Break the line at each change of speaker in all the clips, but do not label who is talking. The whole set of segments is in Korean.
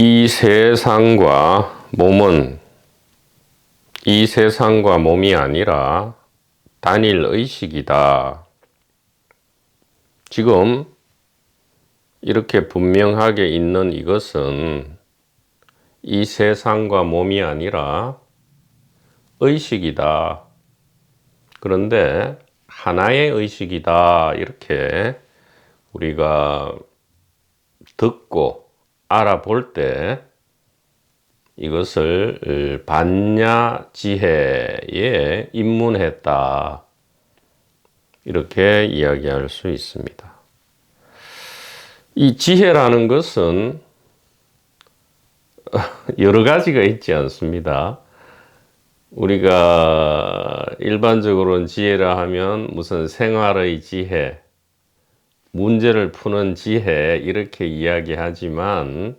이 세상과 몸은 이 세상과 몸이 아니라 단일 의식이다. 지금 이렇게 분명하게 있는 이것은 이 세상과 몸이 아니라 의식이다. 그런데 하나의 의식이다. 이렇게 우리가 듣고 알아볼 때 이것을 반야지혜에 입문했다. 이렇게 이야기할 수 있습니다. 이 지혜라는 것은 여러 가지가 있지 않습니다. 우리가 일반적으로는 지혜라 하면 무슨 생활의 지혜, 문제를 푸는 지혜 이렇게 이야기하지만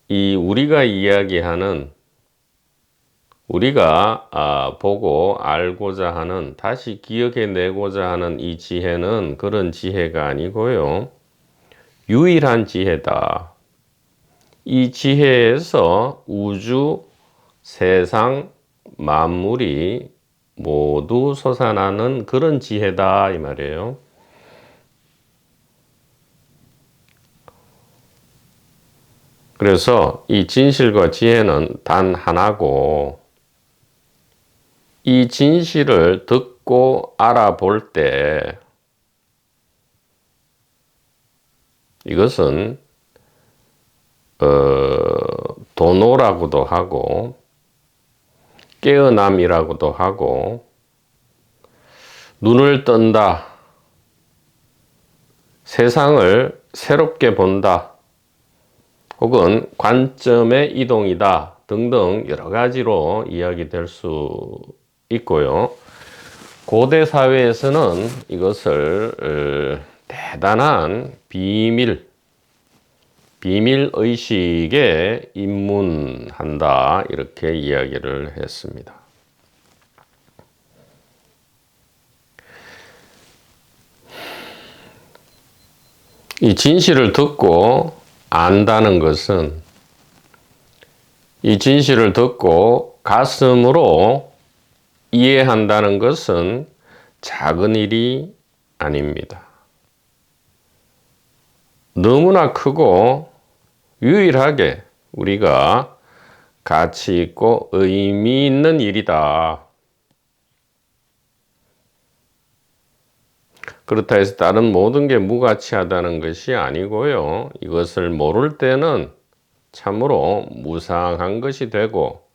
이 우리가 이야기하는 우리가 보고 알고자 하는 다시 기억해내고자 하는 이 지혜는 그런 지혜가 아니고요. 유일한 지혜다. 이 지혜에서 우주, 세상, 만물이 모두 솟아나는 그런 지혜다 이 말이에요. 그래서 이 진실과 지혜는 단 하나고 이 진실을 듣고 알아볼 때 이것은 도노라고도 하고 깨어남이라고도 하고 눈을 뜬다, 세상을 새롭게 본다, 혹은 관점의 이동이다 등등 여러 가지로 이야기될 수 있고요. 고대 사회에서는 이것을 대단한 비밀의식에 입문한다 이렇게 이야기를 했습니다. 이 진실을 듣고 안다는 것은 이 진실을 듣고 가슴으로 이해한다는 것은 작은 일이 아닙니다. 너무나 크고 유일하게 우리가 가치 있고 의미 있는 일이다. 그렇다 해서 다른 모든 게 무가치하다는 것이 아니고요. 이것을 모를 때는 참으로 무상한 것이 되고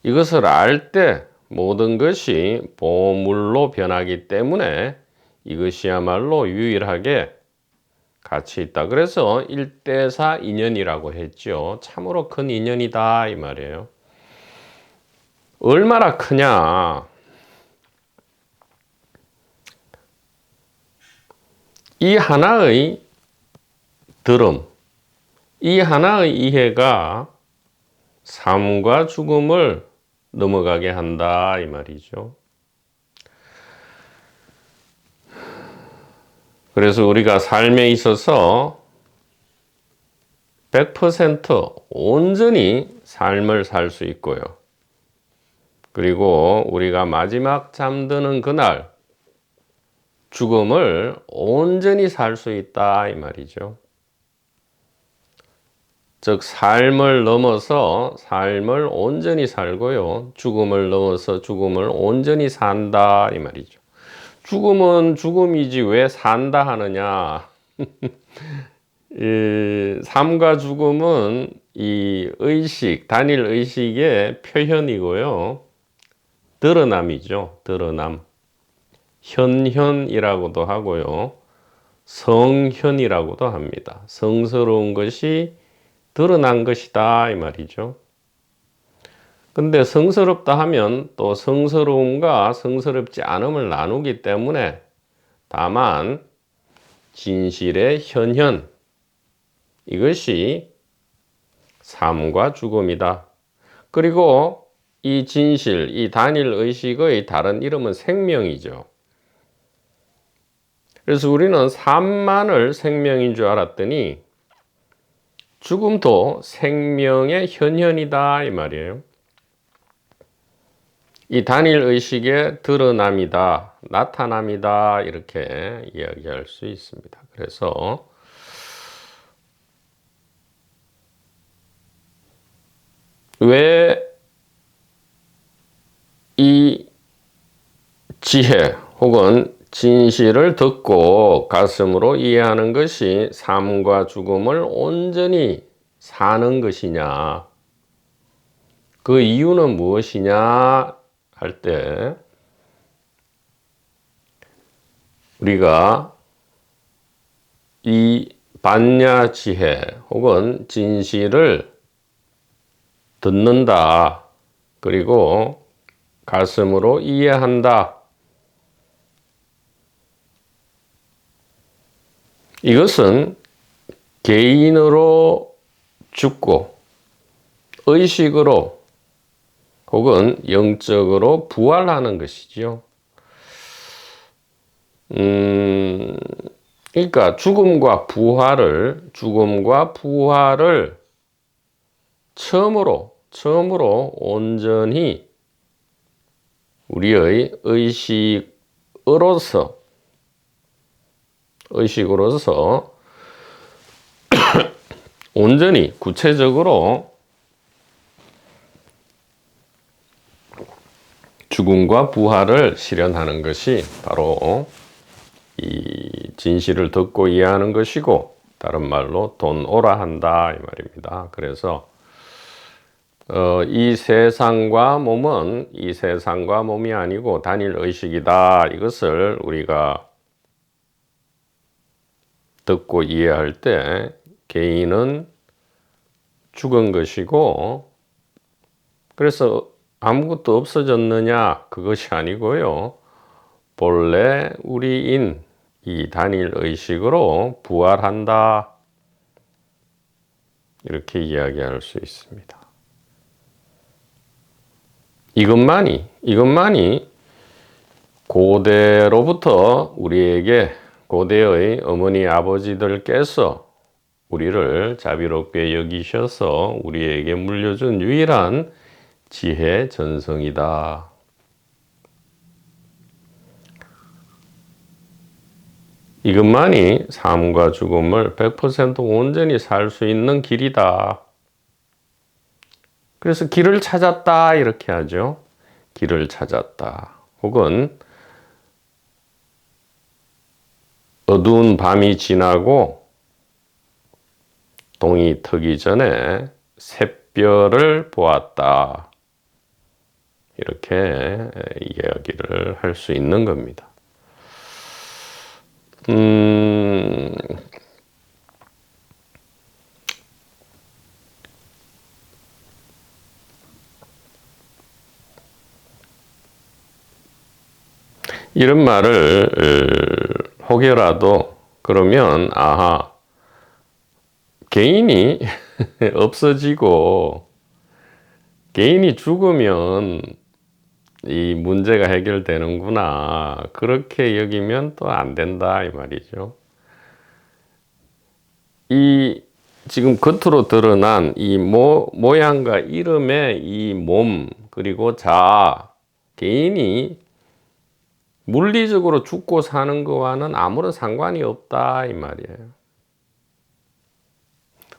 이것을 알 때 모든 것이 보물로 변하기 때문에 이것이야말로 유일하게 가치 있다. 그래서 1대4 인연이라고 했죠. 참으로 큰 인연이다 이 말이에요. 얼마나 크냐? 이 하나의 들음, 이 하나의 이해가 삶과 죽음을 넘어가게 한다 이 말이죠. 그래서 우리가 삶에 있어서 100% 온전히 삶을 살 수 있고요. 그리고 우리가 마지막 잠드는 그날 죽음을 온전히 살 수 있다 이 말이죠. 즉 삶을 넘어서 삶을 온전히 살고요. 죽음을 넘어서 죽음을 온전히 산다 이 말이죠. 죽음은 죽음이지 왜 산다 하느냐. 삶과 죽음은 이 의식, 단일 의식의 표현이고요. 드러남이죠. 드러남. 현현이라고도 하고요. 성현이라고도 합니다. 성스러운 것이 드러난 것이다 이 말이죠. 근데 성스럽다 하면 또 성스러움과 성스럽지 않음을 나누기 때문에 다만 진실의 현현 이것이 삶과 죽음이다. 그리고 이 진실, 이 단일 의식의 다른 이름은 생명이죠. 그래서 우리는 삶만을 생명인 줄 알았더니 죽음도 생명의 현현이다 이 말이에요. 이 단일의식의 드러남이다, 나타남이다 이렇게 이야기할 수 있습니다. 그래서 왜 이 지혜 혹은 진실을 듣고 가슴으로 이해하는 것이 삶과 죽음을 온전히 사는 것이냐, 그 이유는 무엇이냐 할 때 우리가 이 반야 지혜 혹은 진실을 듣는다, 그리고 가슴으로 이해한다, 이것은 개인으로 죽고 의식으로 혹은 영적으로 부활하는 것이죠. 그러니까 죽음과 부활을 처음으로 온전히 우리의 의식으로서 온전히 구체적으로 죽음과 부활을 실현하는 것이 바로 이 진실을 듣고 이해하는 것이고, 다른 말로 돈오라 한다 이 말입니다. 그래서 이 세상과 몸은 이 세상과 몸이 아니고 단일 의식이다, 이것을 우리가 듣고 이해할 때 개인은 죽은 것이고, 그래서 아무것도 없어졌느냐, 그것이 아니고요, 본래 우리인 이 단일 의식으로 부활한다, 이렇게 이야기할 수 있습니다. 이것만이 고대로부터 우리에게, 고대의 어머니 아버지들께서 우리를 자비롭게 여기셔서 우리에게 물려준 유일한 지혜 전성이다. 이것만이 삶과 죽음을 100% 온전히 살 수 있는 길이다. 그래서 길을 찾았다 이렇게 하죠. 길을 찾았다. 혹은 어두운 밤이 지나고 동이 트기 전에 샛별을 보았다, 이렇게 이야기를 할 수 있는 겁니다. 이런 말을 혹여라도 그러면, 아하, 개인이 없어지고 개인이 죽으면 이 문제가 해결되는구나, 그렇게 여기면 또 안 된다 이 말이죠. 이 지금 겉으로 드러난 이 모양과 이름의 이 몸, 그리고 자아, 개인이 물리적으로 죽고 사는 것과는 아무런 상관이 없다 이 말이에요.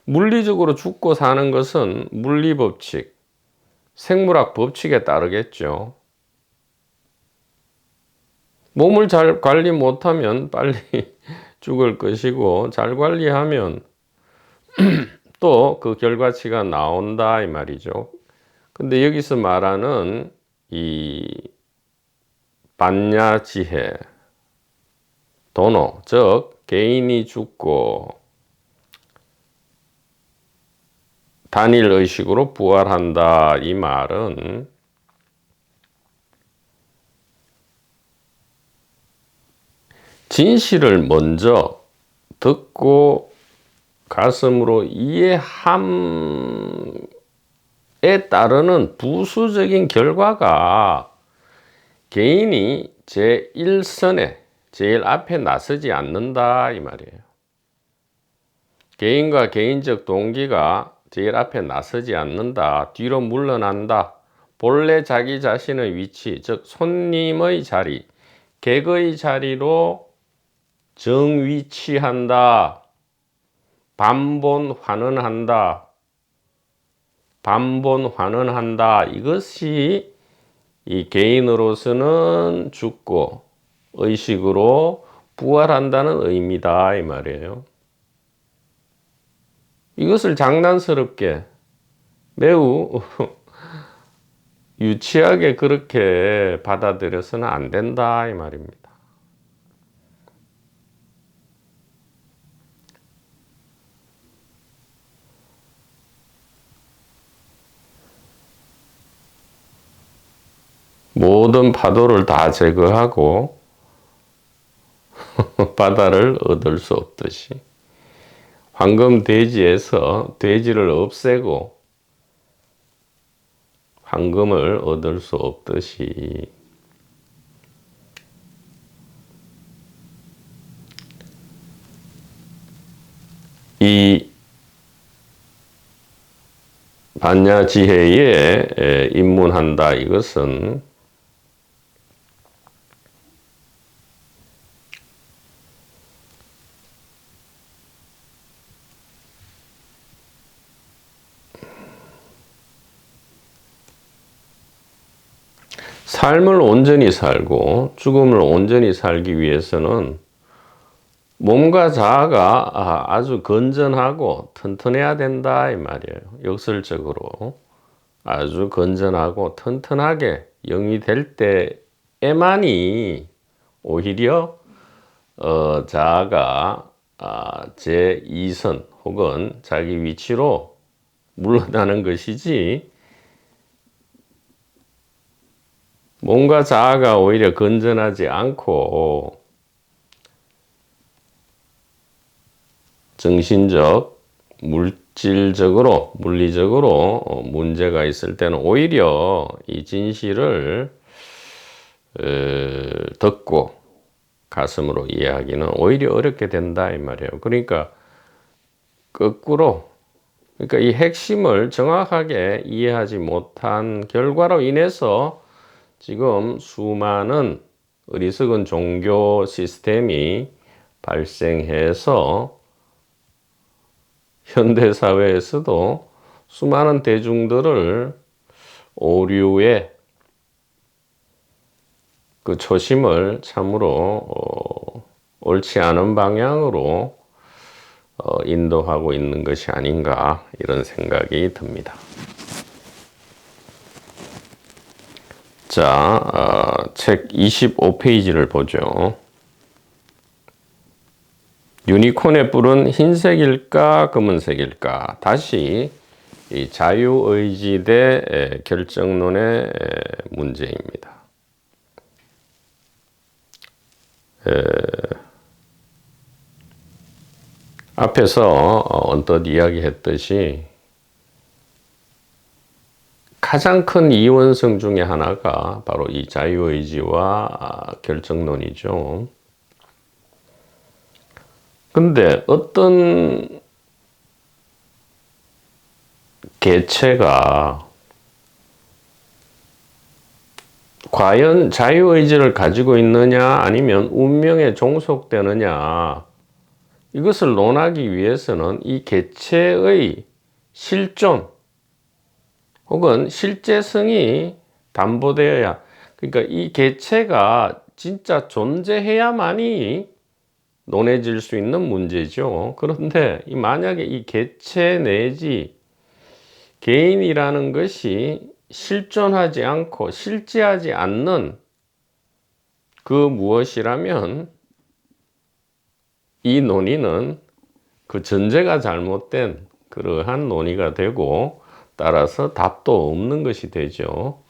물리적으로 죽고 사는 것은 물리법칙, 생물학 법칙에 따르겠죠. 몸을 잘 관리 못하면 빨리 죽을 것이고, 잘 관리하면 또 그 결과치가 나온다 이 말이죠. 근데 여기서 말하는 이 반야지혜, 도노, 즉 개인이 죽고 단일 의식으로 부활한다, 이 말은 진실을 먼저 듣고 가슴으로 이해함에 따르는 부수적인 결과가 개인이 제1선에 제일 앞에 나서지 않는다 이 말이에요. 개인과 개인적 동기가 제일 앞에 나서지 않는다. 뒤로 물러난다. 본래 자기 자신의 위치, 즉 손님의 자리, 객의 자리로 정위치한다. 반본환원한다. 반본환원한다. 이것이 이 개인으로서는 죽고 의식으로 부활한다는 의미다 이 말이에요. 이것을 장난스럽게 매우 유치하게 그렇게 받아들여서는 안 된다 이 말입니다. 모든 파도를 다 제거하고 바다를 얻을 수 없듯이 황금 돼지에서 돼지를 없애고 황금을 얻을 수 없듯이 이 반야지혜에 입문한다. 이것은 삶을 온전히 살고 죽음을 온전히 살기 위해서는 몸과 자아가 아주 건전하고 튼튼해야 된다 이 말이에요. 역설적으로 아주 건전하고 튼튼하게 영이 될 때에만이 오히려 자아가 제2선 혹은 자기 위치로 물러나는 것이지, 몸과 자아가 오히려 건전하지 않고 정신적, 물질적으로, 물리적으로 문제가 있을 때는 오히려 이 진실을 듣고 가슴으로 이해하기는 오히려 어렵게 된다 이 말이에요. 그러니까 거꾸로, 그러니까 이 핵심을 정확하게 이해하지 못한 결과로 인해서 지금 수많은 어리석은 종교 시스템이 발생해서 현대사회에서도 수많은 대중들을 오류의 그 초심을 참으로 옳지 않은 방향으로 인도하고 있는 것이 아닌가, 이런 생각이 듭니다. 자, 책 25페이지를 보죠. 유니콘의 뿔은 흰색일까 검은색일까? 다시 이 자유의지 대 결정론의 문제입니다. 앞에서 언뜻 이야기했듯이 가장 큰 이원성 중에 하나가 바로 이 자유의지와 결정론이죠. 근데 어떤 개체가 과연 자유의지를 가지고 있느냐 아니면 운명에 종속되느냐, 이것을 논하기 위해서는 이 개체의 실존 혹은 실제성이 담보되어야, 그러니까 이 개체가 진짜 존재해야만이 논해질 수 있는 문제죠. 그런데 만약에 이 개체 내지 개인이라는 것이 실존하지 않고 실제하지 않는 그 무엇이라면 이 논의는 그 전제가 잘못된 그러한 논의가 되고, 따라서 답도 없는 것이 되죠.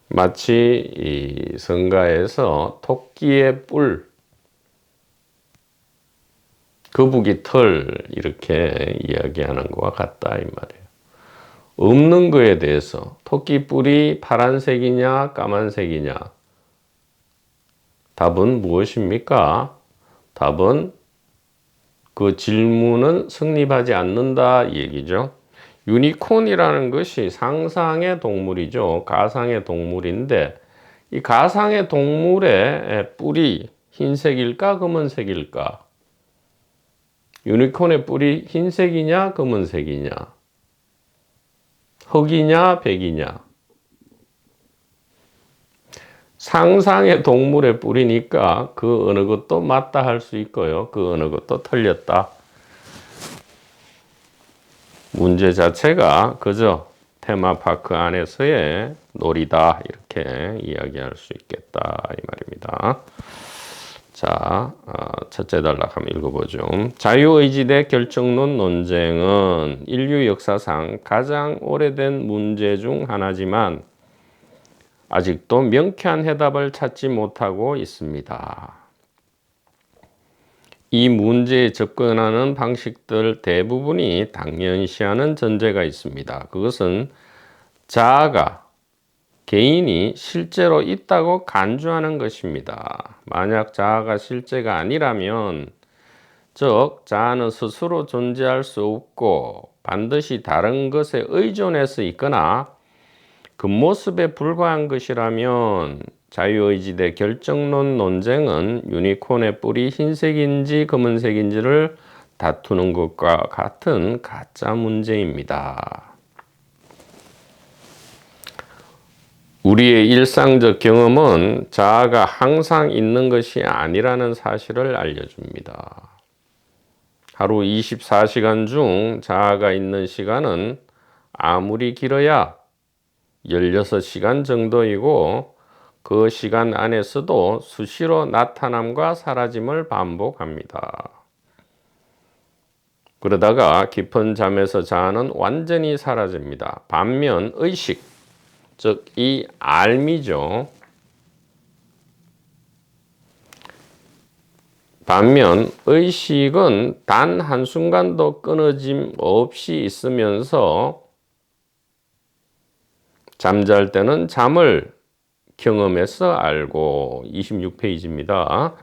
마치 이 성가에서 토끼의 뿔, 거북이 털 이렇게 이야기하는 것과 같다 이 말이에요. 없는 거에 대해서 토끼 뿔이 파란색이냐 까만색이냐, 답은 무엇입니까? 답은 그 질문은 성립하지 않는다 이 얘기죠. 유니콘이라는 것이 상상의 동물이죠. 가상의 동물인데 이 가상의 동물의 뿔이 흰색일까 검은색일까? 유니콘의 뿔이 흰색이냐 검은색이냐? 흑이냐 백이냐? 상상의 동물의 뿔이니까 그 어느 것도 맞다 할 수 있고요. 그 어느 것도 틀렸다. 문제 자체가 그저 테마파크 안에서의 놀이다 이렇게 이야기할 수 있겠다 이 말입니다. 자, 첫째 단락 한번 읽어보죠. 자유의지 대 결정론 논쟁은 인류 역사상 가장 오래된 문제 중 하나지만 아직도 명쾌한 해답을 찾지 못하고 있습니다. 이 문제에 접근하는 방식들 대부분이 당연시하는 전제가 있습니다. 그것은 자아가 개인이 실제로 있다고 간주하는 것입니다. 만약 자아가 실제가 아니라면, 즉 자아는 스스로 존재할 수 없고 반드시 다른 것에 의존해서 있거나 겉모습에 불과한 것이라면 자유의지 대 결정론 논쟁은 유니콘의 뿔이 흰색인지 검은색인지를 다투는 것과 같은 가짜 문제입니다. 우리의 일상적 경험은 자아가 항상 있는 것이 아니라는 사실을 알려줍니다. 하루 24시간 중 자아가 있는 시간은 아무리 길어야 16시간 정도이고 그 시간 안에서도 수시로 나타남과 사라짐을 반복합니다. 그러다가 깊은 잠에서 자아는 완전히 사라집니다. 반면 의식, 즉 이 알미죠. 반면 의식은 단 한순간도 끊어짐 없이 있으면서 잠잘 때는 잠을 경험해서 알고, 26페이지입니다.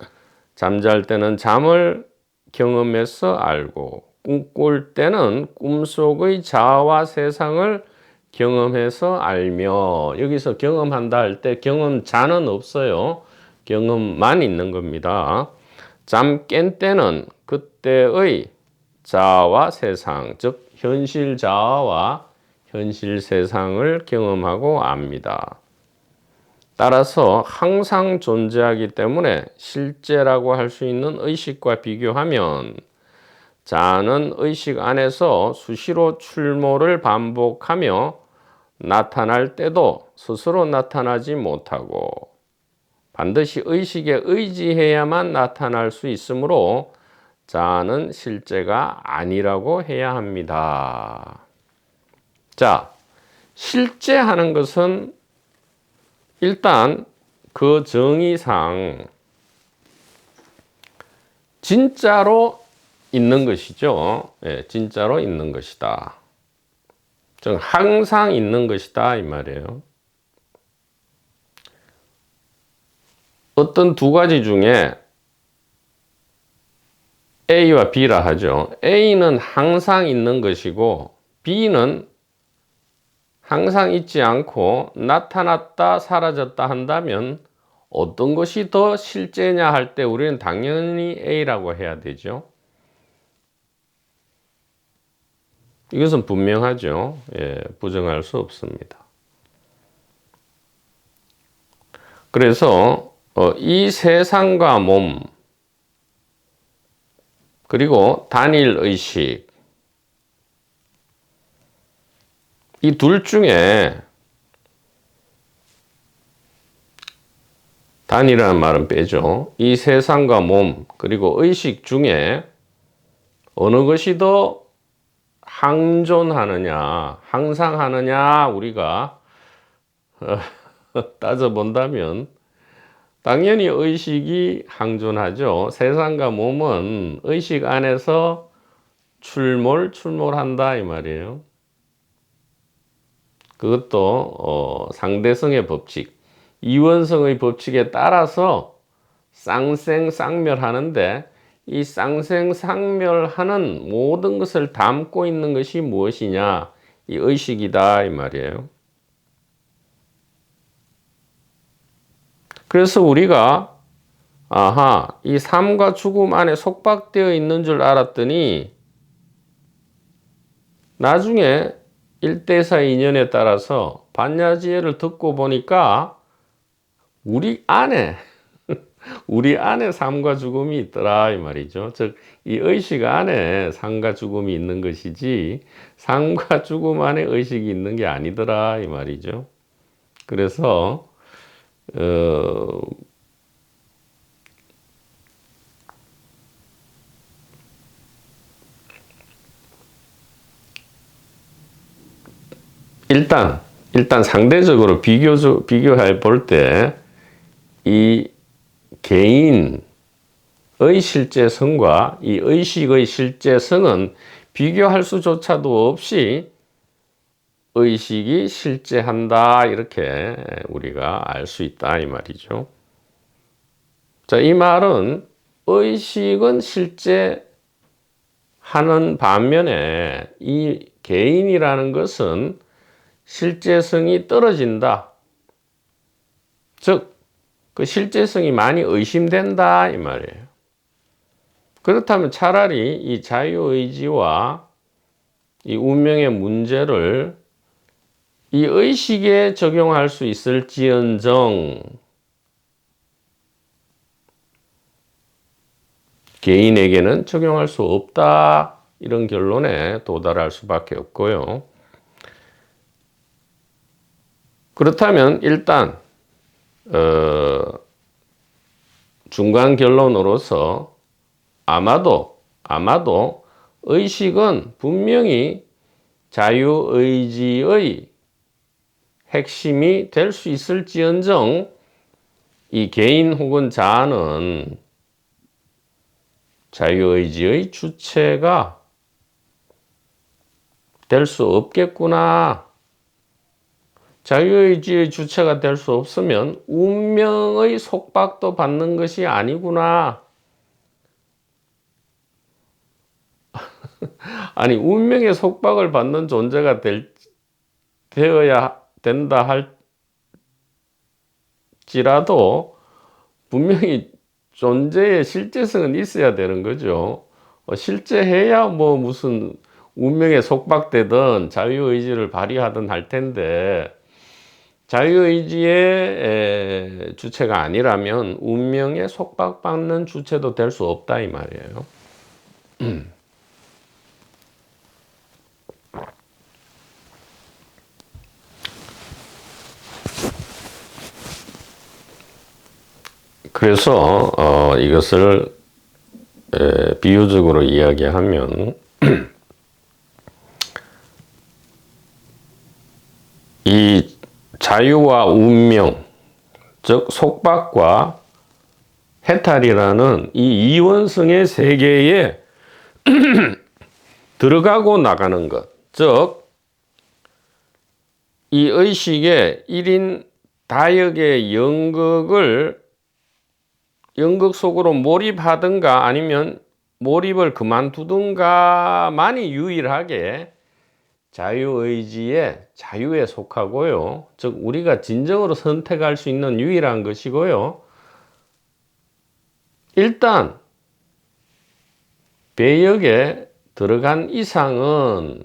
잠잘 때는 잠을 경험해서 알고, 꿈꿀 때는 꿈속의 자아와 세상을 경험해서 알며, 여기서 경험한다 할 때 경험자는 없어요. 경험만 있는 겁니다. 잠 깬 때는 그때의 자아와 세상, 즉 현실 자아와 현실 세상을 경험하고 압니다. 따라서 항상 존재하기 때문에 실제라고 할 수 있는 의식과 비교하면 자아는 의식 안에서 수시로 출몰을 반복하며 나타날 때도 스스로 나타나지 못하고 반드시 의식에 의지해야만 나타날 수 있으므로 자아는 실제가 아니라고 해야 합니다. 자, 실제하는 것은 일단 그 정의상 진짜로 있는 것이죠. 예, 진짜로 있는 것이다. 즉 항상 있는 것이다 이 말이에요. 어떤 두 가지 중에 A와 B라 하죠. A는 항상 있는 것이고 B는 항상 있지 않고 나타났다 사라졌다 한다면 어떤 것이 더 실제냐 할 때 우리는 당연히 A라고 해야 되죠. 이것은 분명하죠. 예, 부정할 수 없습니다. 그래서 이 세상과 몸 그리고 단일 의식 이 둘 중에 단이라는 말은 빼죠. 이 세상과 몸 그리고 의식 중에 어느 것이 더 항존하느냐 항상 하느냐 우리가 따져본다면 당연히 의식이 항존하죠. 세상과 몸은 의식 안에서 출몰한다 이 말이에요. 그것도 상대성의 법칙, 이원성의 법칙에 따라서 쌍생쌍멸하는데 이 쌍생상멸하는 모든 것을 담고 있는 것이 무엇이냐? 이 의식이다 이 말이에요. 그래서 우리가 이 삶과 죽음 안에 속박되어 있는 줄 알았더니 나중에 일대사 인연에 따라서 반야지혜를 듣고 보니까 우리 안에 삶과 죽음이 있더라 이 말이죠. 즉 이 의식 안에 삶과 죽음이 있는 것이지 삶과 죽음 안에 의식이 있는 게 아니더라 이 말이죠. 그래서 일단 상대적으로 비교해 볼 때 이 개인의 실제성과 이 의식의 실제성은 비교할 수조차도 없이 의식이 실제한다 이렇게 우리가 알 수 있다 이 말이죠. 자, 이 말은 의식은 실제하는 반면에 이 개인이라는 것은 실제성이 떨어진다. 즉 그 실제성이 많이 의심된다 이 말이에요. 그렇다면 차라리 이 자유의지와 이 운명의 문제를 이 의식에 적용할 수 있을지언정 개인에게는 적용할 수 없다 이런 결론에 도달할 수밖에 없고요. 그렇다면 일단 중간 결론으로서 아마도 의식은 분명히 자유의지의 핵심이 될 수 있을지언정 이 개인 혹은 자아는 자유의지의 주체가 될 수 없겠구나. 자유의지의 주체가 될 수 없으면 운명의 속박도 받는 것이 아니구나. 아니 운명의 속박을 받는 존재가 되어야 된다 할지라도 분명히 존재의 실제성은 있어야 되는 거죠. 실제해야 뭐 무슨 운명에 속박되든 자유의지를 발휘하든 할 텐데 자유의지의 주체가 아니라면 운명에 속박받는 주체도 될 수 없다 이 말이에요. 그래서 이것을 비유적으로 이야기하면 이 자유와 운명, 즉 속박과 해탈이라는 이 이원성의 세계에 들어가고 나가는 것, 즉 이 의식의 1인 다역의 연극 속으로 몰입하든가 아니면 몰입을 그만두든가만이 유일하게 자유의지의 자유에 속하고요. 즉 우리가 진정으로 선택할 수 있는 유일한 것이고요. 일단 배역에 들어간 이상은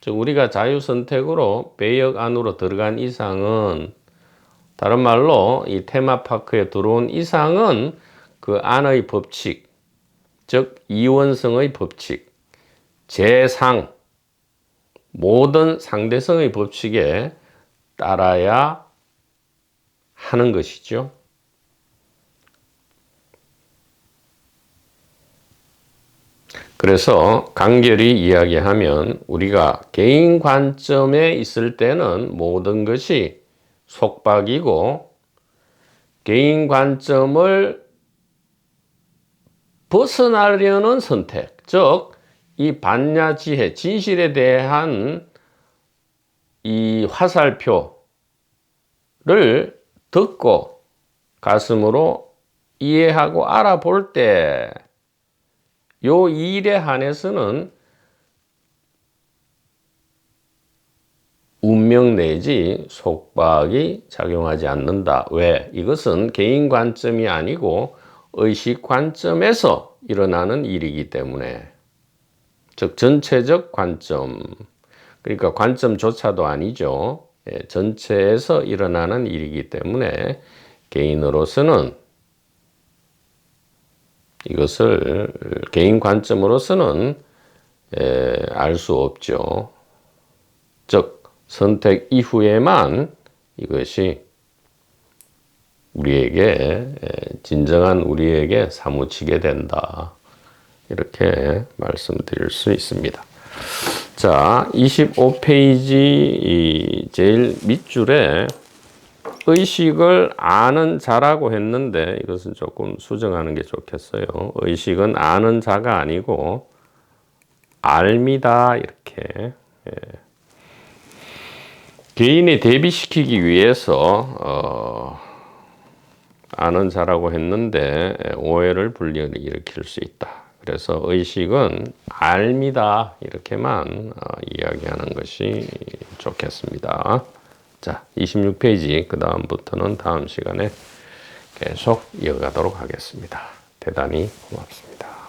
즉 우리가 자유선택으로 배역 안으로 들어간 이상은 다른 말로 이 테마파크에 들어온 이상은 그 안의 법칙, 즉 이원성의 법칙, 재상, 모든 상대성의 법칙에 따라야 하는 것이죠. 그래서 간결히 이야기하면 우리가 개인 관점에 있을 때는 모든 것이 속박이고 개인 관점을 벗어나려는 선택, 즉 이 반야지혜, 진실에 대한 이 화살표를 듣고 가슴으로 이해하고 알아볼 때 요 일에 한해서는 운명 내지 속박이 작용하지 않는다. 왜? 이것은 개인 관점이 아니고 의식 관점에서 일어나는 일이기 때문에, 즉 전체적 관점, 그러니까 관점조차도 아니죠. 전체에서 일어나는 일이기 때문에 개인으로서는, 이것을 개인 관점으로서는 알 수 없죠. 즉 선택 이후에만 이것이 우리에게, 진정한 우리에게 사무치게 된다. 이렇게 말씀드릴 수 있습니다. 자, 25페이지 제일 밑줄에 의식을 아는 자라고 했는데, 이것은 조금 수정하는 게 좋겠어요. 의식은 아는 자가 아니고 알미다, 이렇게. 개인이 대비시키기 위해서 아는 자라고 했는데 오해를 불리하게 일으킬 수 있다. 그래서 의식은 알미다, 이렇게만 이야기하는 것이 좋겠습니다. 자, 26페이지 그 다음부터는 다음 시간에 계속 이어가도록 하겠습니다. 대단히 고맙습니다.